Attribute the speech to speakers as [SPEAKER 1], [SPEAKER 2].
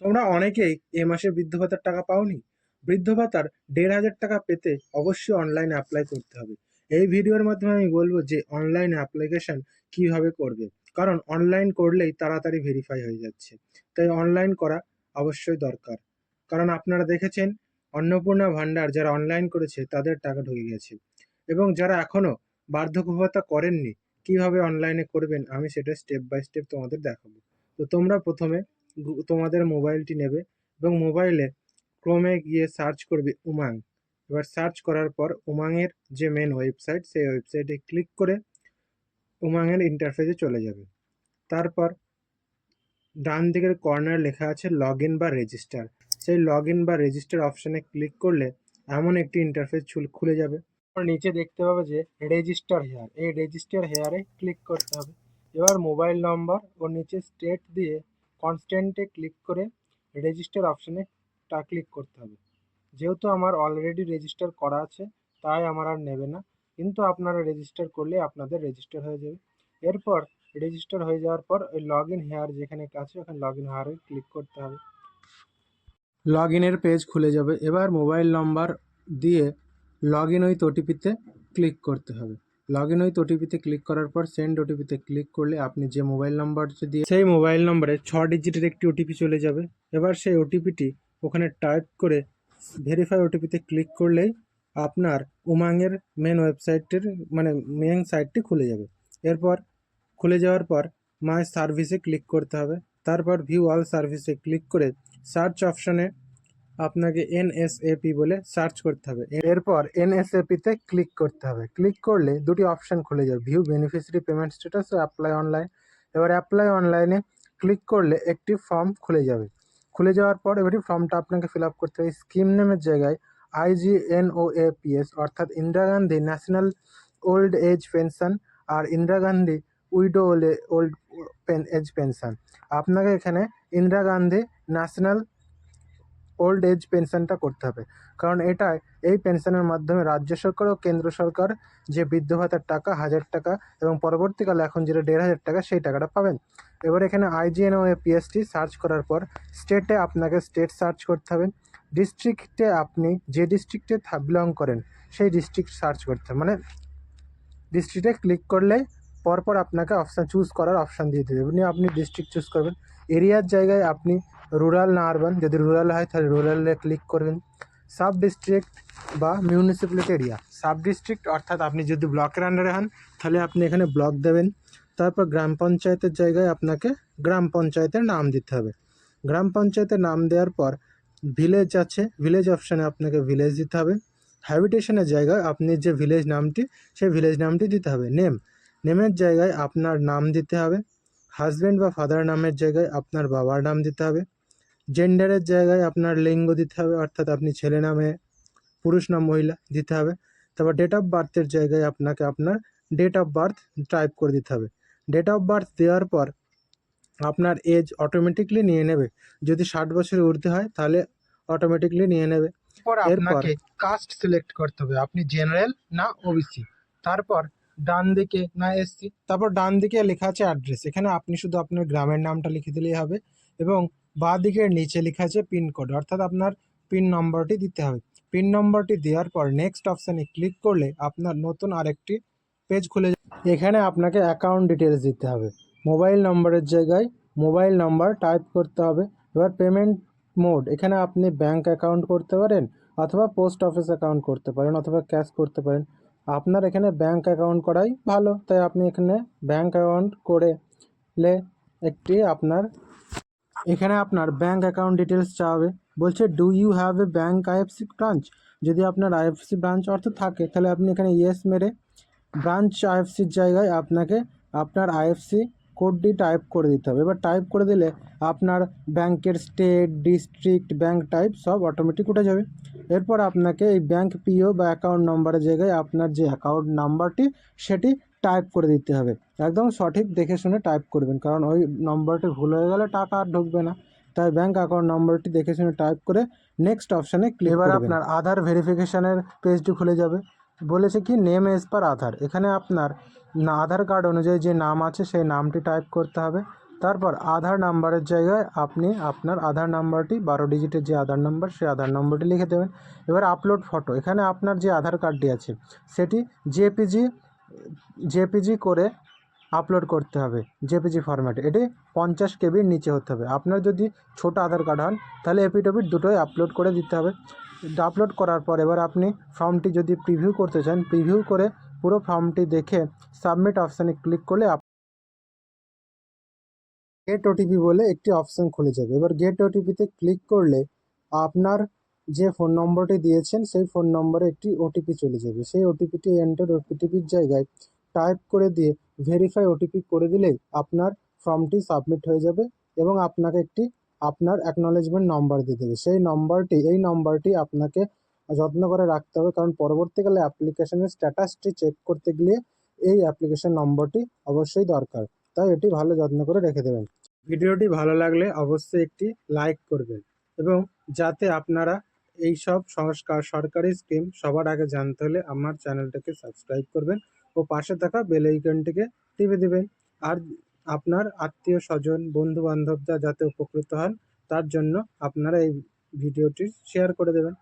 [SPEAKER 1] তোমরা অনেকেই এ মাসে বৃদ্ধ ভাতার টাকা পাওনি। বৃদ্ধ ভাতার ১,৫০০ টাকা পেতে অবশ্যই অনলাইনে অ্যাপ্লাই করতে হবে। এই ভিডিওর মাধ্যমে আমি বলবো যে অনলাইন অ্যাপ্লিকেশন কিভাবে করবে, কারণ অনলাইন করলেই তাড়াতাড়ি ভেরিফাই হয়ে যাচ্ছে। তাই অনলাইন করা অবশ্যই দরকার, কারণ আপনারা দেখেছেন অন্নপূর্ণা ভান্ডার যারা অনলাইন করেছে তাদের টাকা ঢুকে গেছে। এবং যারা এখনো বার্ধক্য ভাতা করেননি, কিভাবে অনলাইনে করবেন আমি সেটা স্টেপ বাই স্টেপ তোমাদের দেখাবো। তো তোমরা প্রথমে তোমাদের মোবাইলটি নেবে এবং মোবাইলে ক্রোমে গিয়ে সার্চ করবে উমাং। এবার সার্চ করার পর উমাংয়ের যে মেন ওয়েবসাইট, সেই ওয়েবসাইটে ক্লিক করে উমাংয়ের ইন্টারফেসে চলে যাবে। তারপর ডান দিকের কর্নার লেখা আছে লগ ইন বা রেজিস্টার। সেই লগ ইন বা রেজিস্টার অপশানে ক্লিক করলে এমন একটি ইন্টারফেস খুলে যাবে। নিচে দেখতে পাবে যে রেজিস্টার হেয়ার, এই রেজিস্টার হেয়ারে ক্লিক করতে হবে। এবার মোবাইল নম্বর ও নিচে স্টেট দিয়ে কনস্ট্যান্টে ক্লিক করে রেজিস্টার অপশানে ক্লিক করতে হবে। যেহেতু আমার অলরেডি রেজিস্টার করা আছে তাই আমার আর নেবে না, কিন্তু আপনারা রেজিস্টার করলে আপনাদের রেজিস্টার হয়ে যাবে। এরপর রেজিস্টার হয়ে যাওয়ার পর ওই লগ ইন হেয়ার যেখানে আছে ওখানে লগ ইন হেয়ারে ক্লিক করতে হবে। লগ ইনের পেজ খুলে যাবে। এবার মোবাইল নম্বর দিয়ে লগ ইন উইথ ওটিপিতে ক্লিক করতে হবে। লগ ইন উইথ ওটিপিতে ক্লিক করার পর সেন্ড ওটিপিতে ক্লিক করলে আপনি যে মোবাইল নম্বরটি দিয়ে সেই মোবাইল নম্বরে 6 ডিজিটের একটি ওটিপি চলে যাবে। এবার সেই ওটিপিটি ওখানে টাইপ করে ভেরিফাই ওটিপিতে ক্লিক করলেই আপনার উমাংয়ের মেন ওয়েবসাইটের মেন সাইটটি খুলে যাবে। এরপর খুলে যাওয়ার পর মাই সার্ভিসে ক্লিক করতে হবে। তারপর ভিউ অল সার্ভিসে ক্লিক করে সার্চ অপশানে আপনাকে এনএসএপি বলে সার্চ করতে হবে। এরপর এনএসএপিতে ক্লিক করতে হবে। ক্লিক করলে দুটি অপশান খুলে যাবে, ভিউ বেনিফিশিয়ারি পেমেন্ট স্ট্যাটাস ও অ্যাপ্লাই অনলাইন। এবার অ্যাপ্লাই অনলাইনে ক্লিক করলে একটি ফর্ম খুলে যাবে। খুলে যাওয়ার পর এবারে ফর্মটা আপনাকে ফিল আপ করতে হবে। স্কিম নেমের জায়গায় IGNOAPS অর্থাৎ Indira Gandhi national old age pension আর Indira Gandhi widow old age pension. আপনাকে এখানে Indira Gandhi national old age পেনশনটা করতে হবে, কারণ এই পেনশনের মাধ্যমে রাজ্য সরকার ও কেন্দ্র সরকার যে বৃদ্ধ ভাতার টাকা 1,000 টাকা এবং পরবর্তীকালে এখন যেটা 1,500 টাকা সেই টাকাটা পাবেন। এবার এখানে IGNOAPSটি সার্চ করার পর স্টেটে আপনাকে স্টেট সার্চ করতে হবে। ডিস্ট্রিক্টে আপনি যে ডিস্ট্রিক্টে বিলং করেন সেই ডিস্ট্রিক্ট সার্চ করতে হবে, ডিস্ট্রিক্টে ক্লিক করলে পরপর আপনাকে অপশান চুজ করার অপশান দিয়ে দেবে। আপনি ডিস্ট্রিক্ট চুজ করবেন। এরিয়ার জায়গায় আপনি রুরাল না আরবান, যদি রুরাল হয় তাহলে রুরালে ক্লিক করবেন। সাব ডিস্ট্রিক্ট বা মিউনিসিপ্যালিটি এরিয়া, সাব ডিস্ট্রিক্ট অর্থাৎ আপনি যদি ব্লকের আন্ডারে হন তাহলে আপনি এখানে ব্লক দেবেন। তারপর গ্রাম পঞ্চায়েতের জায়গায় আপনাকে গ্রাম পঞ্চায়েতের নাম দিতে হবে। গ্রাম পঞ্চায়েতের নাম দেওয়ার পর ভিলেজ আছে, ভিলেজ অপশানে আপনাকে ভিলেজ দিতে হবে। হ্যাবিটেশনের জায়গায় আপনি যে ভিলেজ নামটি সেই ভিলেজ নামটি দিতে হবে। নেমের জায়গায় আপনার নাম দিতে হবে। হাজব্যান্ড বা ফাদার নামের জায়গায় আপনার বাবার নাম দিতে হবে। জেন্ডারের জায়গায় আপনার লিঙ্গ দিতে হবে, অর্থাৎ আপনি ছেলে না মেয়ে, পুরুষ না মহিলা দিতে হবে। তারপর ডেট অফ বার্থের জায়গায় আপনাকে আপনার ডেট অফ বার্থ টাইপ করে দিতে হবে। ডেট অফ বার্থ দেওয়ার পর আপনার এজ অটোমেটিকলি নিয়ে নেবে। যদি 60 বছরের ঊর্ধ্বে হয় তাহলে অটোমেটিকলি নিয়ে নেবে। এরপর কাস্ট সিলেক্ট করতে হবে, আপনি জেনারেল না ওবিসি। তারপর ডান দিকে না এসসি, তারপর ডান দিকে লেখা আছে অ্যাড্রেস, এখানে আপনি শুধু আপনার গ্রামের নামটা লিখে দিলেই হবে। এবং বাঁ দিকের নিচে লেখা আছে পিনকোড, অর্থাৎ আপনার পিন নম্বরটি দিতে হবে। পিন নম্বরটি দেওয়ার পর নেক্সট অপশানে ক্লিক করলে আপনার নতুন আরেকটি পেজ খুলে যাবে। এখানে আপনাকে অ্যাকাউন্ট ডিটেলস দিতে হবে। মোবাইল নম্বরের জায়গায় মোবাইল নাম্বার টাইপ করতে হবে। এবার পেমেন্ট মোড, এখানে আপনি ব্যাঙ্ক অ্যাকাউন্ট করতে পারেন অথবা পোস্ট অফিস অ্যাকাউন্ট করতে পারেন অথবা ক্যাশ করতে পারেন। আপনার এখানে ব্যাঙ্ক অ্যাকাউন্ট করাই ভালো, তাই আপনি এখানে ব্যাঙ্ক অ্যাকাউন্ট করলে এখানে আপনার ব্যাঙ্ক অ্যাকাউন্ট ডিটেলস চাওয়াবে। বলছে do you have a bank IFC branch, যদি আপনার আইএফসি ব্রাঞ্চ অর্থ থাকে তাহলে আপনি এখানে ইয়েস মেরে ব্রাঞ্চ আইএফসির জায়গায় আপনাকে আপনার আইএফসি কোডটি টাইপ করে দিতে হবে। এবার টাইপ করে দিলে আপনার ব্যাংকের স্টেট, ডিস্ট্রিক্ট, ব্যাংক টাইপ সব অটোমেটিক উঠে যাবে। এরপর আপনাকে এই ব্যাংক পিও বা অ্যাকাউন্ট নম্বরের জায়গায় আপনার যে অ্যাকাউন্ট নাম্বারটি সেটি টাইপ করে দিতে হবে। একদম সঠিক দেখে শুনে টাইপ করবেন, কারণ ওই নম্বরটি ভুল হয়ে গেলে টাকা আর ঢুকবে না। তাই ব্যাংক অ্যাকাউন্ট নম্বরটি দেখে শুনে টাইপ করে নেক্সট অপশানে ক্লিক করবেন। এবার আপনার আধার ভেরিফিকেশানের পেজটি খুলে যাবে। বলেছে কি নেম এজ পার আধার, এখানে আপনার আধার কার্ড অনুযায়ী যে নাম আছে সেই নামটি টাইপ করতে হবে। তারপর আধার নাম্বারের জায়গায় আপনি আপনার আধার নাম্বারটি 12 ডিজিটের যে আধার নাম্বার সেই আধার নম্বরটি লিখে দেবেন। এবার আপলোড ফটো, এখানে আপনার যে আধার কার্ডটি আছে সেটি জেপিজি করে আপলোড করতে হবে, জেপিজি ফরম্যাটে। এটি 50 কেবির নিচে হতে হবে। আপনার যদি ছোট আধার কার্ড হন তাহলে এপিডোপিট দুটোই আপলোড করে দিতে হবে। আপলোড করার পর এবার আপনি ফর্মটি যদি প্রিভিউ করতে চান, প্রিভিউ করে পুরো ফর্মটি দেখে সাবমিট অপশানে ক্লিক করলে গেট ওটিপি বলে একটি অপশান খুলে যাবে। এবার গেট ওটিপিতে ক্লিক করলে আপনার যে ফোন নম্বরটি দিয়েছেন সেই ফোন নম্বরে একটি ওটিপি চলে যাবে। সেই ওটিপিটি এন্টার ওটিপির জায়গায় টাইপ করে দিয়ে ভেরিফাই ওটিপি করে দিলেই আপনার ফর্মটি সাবমিট হয়ে যাবে এবং আপনাকে একটি আপনার অ্যাকনলেজমেন্ট নম্বর দিয়ে দেবে। এই নম্বরটি আপনাকে যত্ন করে রাখতে হবে, কারণ পরবর্তীকালে অ্যাপ্লিকেশনের স্ট্যাটাসটি চেক করতে গেলে এই অ্যাপ্লিকেশন নম্বরটি অবশ্যই দরকার, তাই এটি ভালো যত্ন করে রেখে দেবেন। ভিডিওটি ভালো লাগলে অবশ্যই একটি লাইক করবেন এবং যাতে আপনারা এই সব সরকারি স্কিম সবার আগে জানতে হলে আমার চ্যানেলটাকে সাবস্ক্রাইব করবেন ও পাশে থাকা বেল আইকনটিকে টিপে দেবেন। আর আপনার আত্মীয় স্বজন বন্ধু বান্ধবরা যাতে উপকৃত হন তার জন্য আপনারা এই ভিডিওটি শেয়ার করে দেবেন।